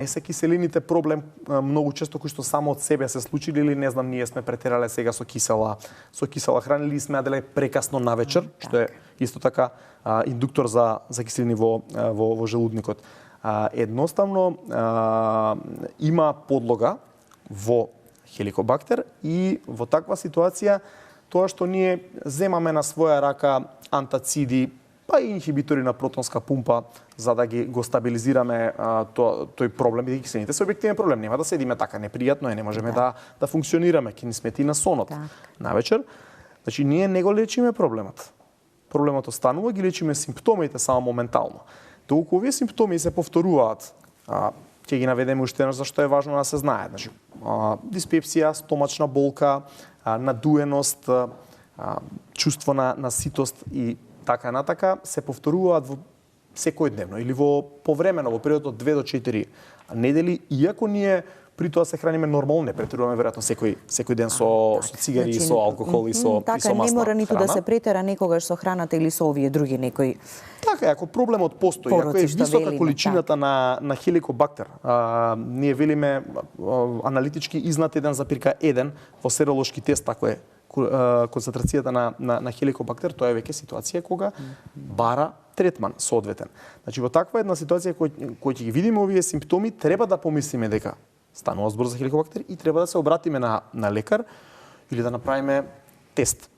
Не се киселините проблем многу често кои што само од себе се случили или не знам ние сме претерале сега со кисела храна или сме јаделе прекасно навечер, што е исто така индуктор за киселини во желудникот. Едноставно има подлога во хеликобактер и во таква ситуација тоа што ние земаме на своја рака антациди па и инхибитори на протонска пумпа за да го стабилизираме тој проблем и киселините се објективен проблем. Нема да седиме така, непријатно е, не можеме да функционираме, ќе ни смети на сонот. Навечер, значи ние не го лечиме проблемот. Проблемот останува, ги лечиме симптомите само моментално. Доколку овие симптоми се повторуваат, ќе ги наведеме уште еднаш зашто е важно да се знае. Значи, диспепсија, стомачна болка, надуеност, чувство на ситост и така натака се повторуваат во секојдневно или повремено во период од 2 до 4 недели, иако ние при тоа се храниме нормално, не претеруваме веројатно секој ден со цигари, со алкохол и со така, масна не мора ниту храна. да се претера некогаш со храната или со овие други некои. Така, ако проблемот постои, ако е висока количината на хеликобактер, ние велиме аналитички изнад 1,1 во серолошки тест, ако е концентрацијата на хеликобактер, тоа е веќе ситуација кога бара третман соодветен. Значи во таква една ситуација кој ќе ги видиме овие симптоми, треба да помислиме дека станува збор за хеликобактер и треба да се обратиме на лекар или да направиме тест